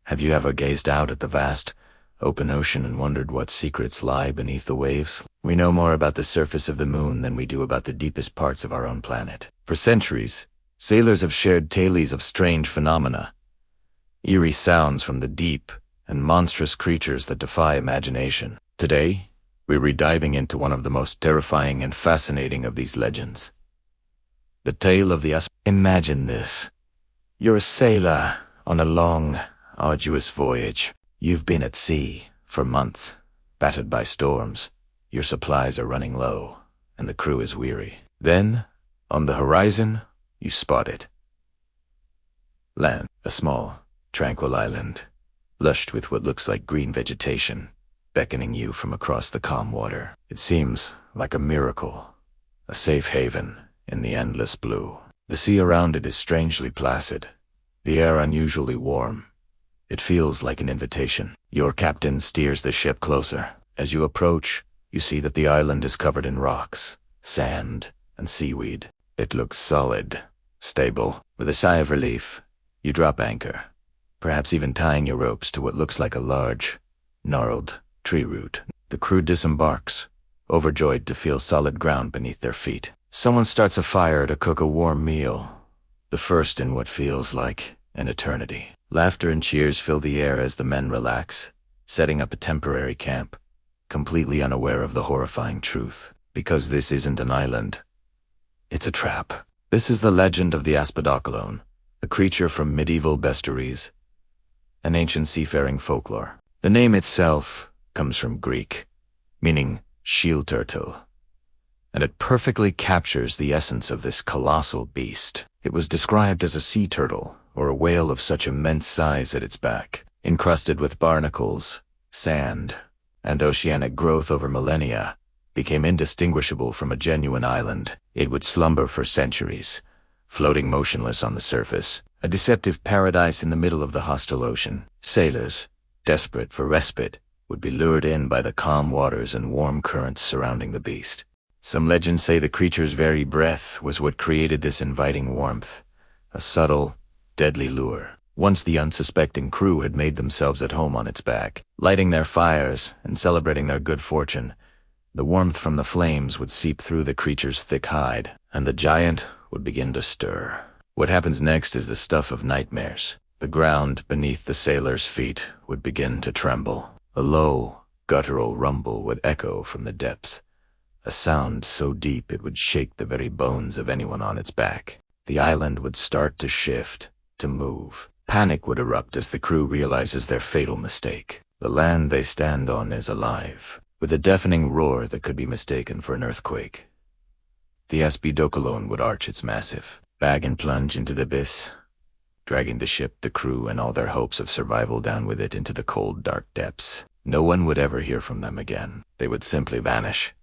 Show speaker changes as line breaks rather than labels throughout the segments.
Have you ever gazed out at the vast, open ocean and wondered what secrets lie beneath the waves? We know more about the surface of the moon than we do about the deepest parts of our own planet. For centuries, sailors have shared tales of strange phenomena, eerie sounds from the deep, and monstrous creatures that defy imagination. Today, we're rediving into one of the most terrifying and fascinating of these legends. The tale of the Imagine this. You're a sailor on a long, arduous voyage. You've been at sea for months, battered by storms. Your supplies are running low, and the crew is weary. Then, on the horizon, you spot it. Land, a small, tranquil island, lushed with what looks like green vegetation, beckoning you from across the calm water. It seems like a miracle, a safe haven in the endless blue. The sea around it is strangely placid, the air unusually warm. It feels like an invitation. Your captain steers the ship closer. As you approach, you see that the island is covered in rocks, sand, and seaweed. It looks solid, stable. With a sigh of relief, you drop anchor, perhaps even tying your ropes to what looks like a large, gnarled tree root. The crew disembarks, overjoyed to feel solid ground beneath their feet. Someone starts a fire to cook a warm meal, the first in what feels like an eternity. Laughter and cheers fill the air as the men relax, setting up a temporary camp, completely unaware of the horrifying truth. Because this isn't an island, it's a trap. This is the legend of the Aspidochelone, a creature from medieval bestiaries, an ancient seafaring folklore. The name itself comes from Greek, meaning shield turtle, and it perfectly captures the essence of this colossal beast. It was described as a sea turtle, or a whale of such immense size at its back, encrusted with barnacles, sand, and oceanic growth over millennia, became indistinguishable from a genuine island. It would slumber for centuries, floating motionless on the surface, a deceptive paradise in the middle of the hostile ocean. Sailors, desperate for respite, would be lured in by the calm waters and warm currents surrounding the beast. Some legends say the creature's very breath was what created this inviting warmth, a subtle, deadly lure. Once the unsuspecting crew had made themselves at home on its back, lighting their fires and celebrating their good fortune, the warmth from the flames would seep through the creature's thick hide, and the giant would begin to stir. What happens next is the stuff of nightmares. The ground beneath the sailors' feet would begin to tremble. A low, guttural rumble would echo from the depths, a sound so deep it would shake the very bones of anyone on its back. The island would start to shift, to move. Panic would erupt as the crew realizes their fatal mistake. The land they stand on is alive, with a deafening roar that could be mistaken for an earthquake. The Aspidochelone would arch its massive bag and plunge into the abyss, dragging the ship, the crew, and all their hopes of survival down with it into the cold, dark depths. No one would ever hear from them again. They would simply vanish.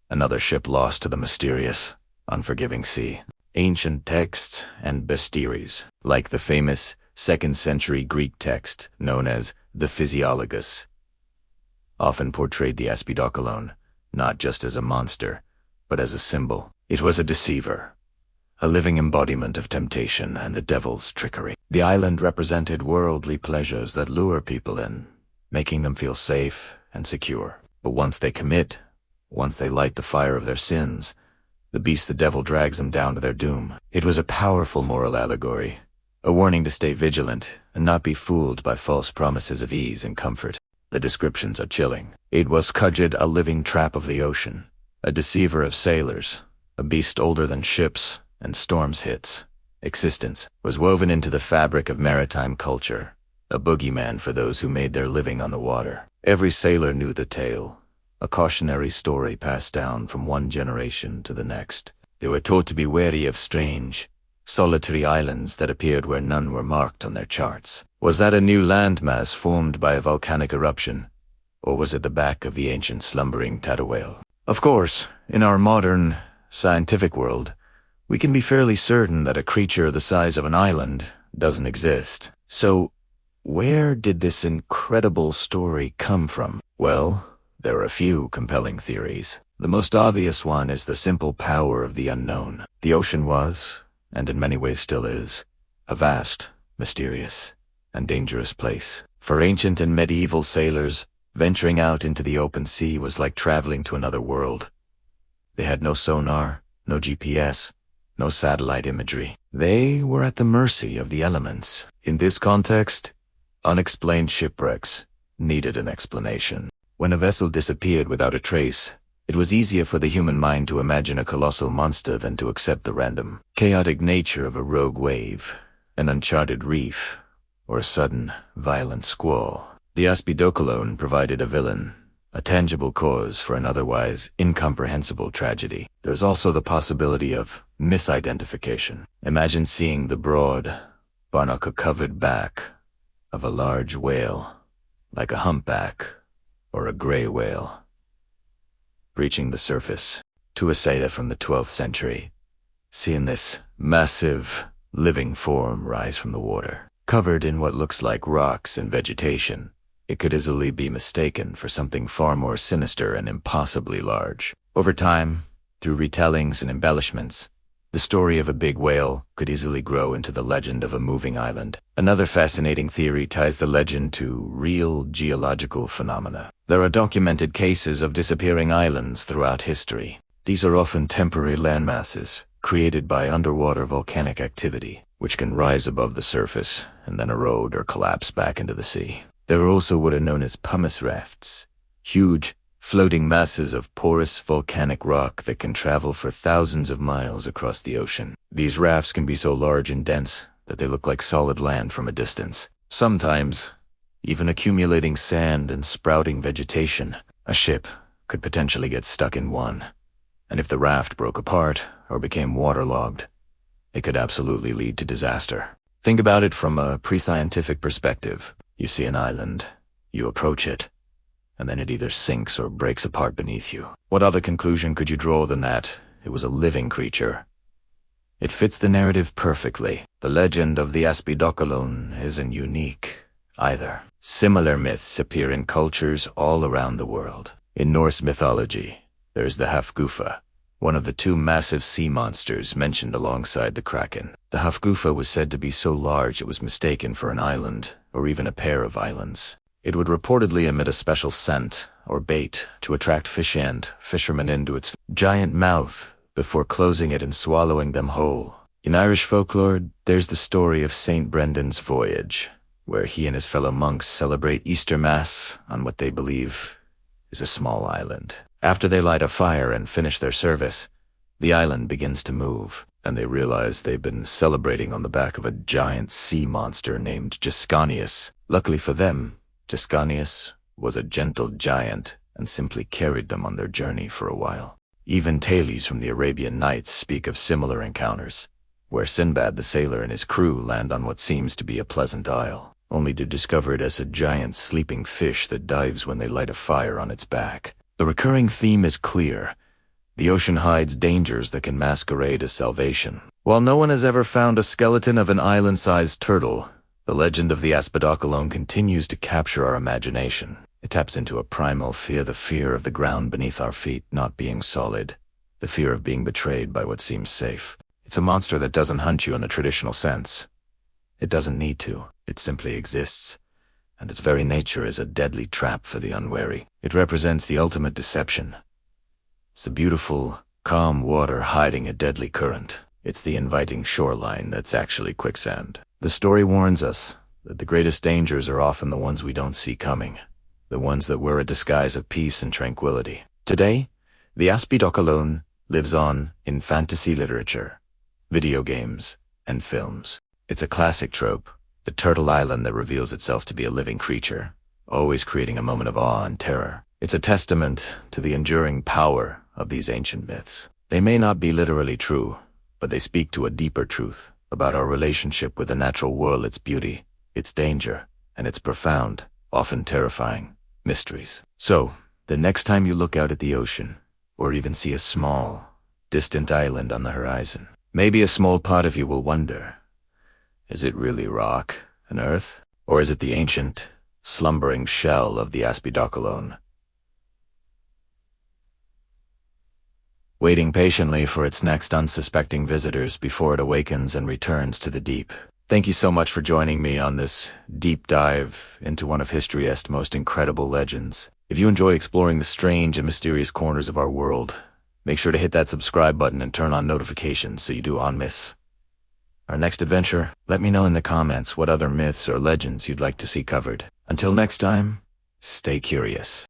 Another ship lost to the mysterious, unforgiving sea. Ancient texts and bestiaries, like the famous 2nd century Greek text known as the Physiologus, often portrayed the Aspidochelone not just as a monster, but as a symbol. It was a deceiver, a living embodiment of temptation and the devil's trickery. The island represented worldly pleasures that lure people in, making them feel safe and secure. But once they light the fire of their sins, the beast the devil drags them down to their doom. It was a powerful moral allegory, a warning to stay vigilant and not be fooled by false promises of ease and comfort. The descriptions are chilling. It was Cudged, a living trap of the ocean, a deceiver of sailors, a beast older than ships and storms hits. Existence was woven into the fabric of maritime culture, a boogeyman for those who made their living on the water. Every sailor knew the tale, a cautionary story passed down from one generation to the next. They were taught to be wary of strange, solitary islands that appeared where none were marked on their charts. Was that a new landmass formed by a volcanic eruption, or was it the back of the ancient slumbering Tadawale? Of course, in our modern, scientific world, we can be fairly certain that a creature the size of an island doesn't exist. So, where did this incredible story come from? Well, there are a few compelling theories. The most obvious one is the simple power of the unknown. The ocean was, and in many ways still is, a vast, mysterious, and dangerous place. For ancient and medieval sailors, venturing out into the open sea was like traveling to another world. They had no sonar, no GPS, no satellite imagery. They were at the mercy of the elements. In this context, unexplained shipwrecks needed an explanation. When a vessel disappeared without a trace, it was easier for the human mind to imagine a colossal monster than to accept the random, chaotic nature of a rogue wave, an uncharted reef, or a sudden, violent squall. The Aspidochelone provided a villain, a tangible cause for an otherwise incomprehensible tragedy. There's also the possibility of misidentification. Imagine seeing the broad, barnacle-covered back of a large whale, like a humpback or a gray whale, breaching the surface. To a sailor from the 12th century, seeing this massive, living form rise from the water, covered in what looks like rocks and vegetation, it could easily be mistaken for something far more sinister and impossibly large. Over time, through retellings and embellishments, the story of a big whale could easily grow into the legend of a moving island. Another fascinating theory ties the legend to real geological phenomena. There are documented cases of disappearing islands throughout history. These are often temporary landmasses created by underwater volcanic activity, which can rise above the surface and then erode or collapse back into the sea. There are also what are known as pumice rafts, huge, floating masses of porous volcanic rock that can travel for thousands of miles across the ocean. These rafts can be so large and dense that they look like solid land from a distance, sometimes even accumulating sand and sprouting vegetation. A ship could potentially get stuck in one, and if the raft broke apart or became waterlogged, it could absolutely lead to disaster. Think about it from a pre-scientific perspective. You see an island, you approach it, and then it either sinks or breaks apart beneath you. What other conclusion could you draw than that it was a living creature? It fits the narrative perfectly. The legend of the Aspidochelone isn't unique either. Similar myths appear in cultures all around the world. In Norse mythology, there's the Hafgufa, one of the two massive sea monsters mentioned alongside the Kraken. The Hafgufa was said to be so large it was mistaken for an island, or even a pair of islands. It would reportedly emit a special scent, or bait, to attract fish and fishermen into its giant mouth before closing it and swallowing them whole. In Irish folklore, there's the story of St. Brendan's voyage, where he and his fellow monks celebrate Easter Mass on what they believe is a small island. After they light a fire and finish their service, the island begins to move, and they realize they've been celebrating on the back of a giant sea monster named Giscanius. Luckily for them, Giscanius was a gentle giant and simply carried them on their journey for a while. Even tales from the Arabian Nights speak of similar encounters, where Sinbad the sailor and his crew land on what seems to be a pleasant isle, only to discover it as a giant sleeping fish that dives when they light a fire on its back. The recurring theme is clear. The ocean hides dangers that can masquerade as salvation. While no one has ever found a skeleton of an island-sized turtle, the legend of the Aspidochelone continues to capture our imagination. It taps into a primal fear, the fear of the ground beneath our feet not being solid, the fear of being betrayed by what seems safe. It's a monster that doesn't hunt you in the traditional sense. It doesn't need to. It simply exists, and its very nature is a deadly trap for the unwary. It represents the ultimate deception. It's the beautiful, calm water hiding a deadly current. It's the inviting shoreline that's actually quicksand. The story warns us that the greatest dangers are often the ones we don't see coming, the ones that wear a disguise of peace and tranquility. Today, the Aspidochelone lives on in fantasy literature, video games, and films. It's a classic trope, the turtle island that reveals itself to be a living creature, always creating a moment of awe and terror. It's a testament to the enduring power of these ancient myths. They may not be literally true, but they speak to a deeper truth about our relationship with the natural world, its beauty, its danger, and its profound, often terrifying, mysteries. So, the next time you look out at the ocean, or even see a small, distant island on the horizon, maybe a small part of you will wonder, is it really rock and earth? Or is it the ancient, slumbering shell of the Aspidochelone, waiting patiently for its next unsuspecting visitors before it awakens and returns to the deep? Thank you so much for joining me on this deep dive into one of history's most incredible legends. If you enjoy exploring the strange and mysterious corners of our world, make sure to hit that subscribe button and turn on notifications so you don't miss our next adventure. Let me know in the comments what other myths or legends you'd like to see covered. Until next time, stay curious.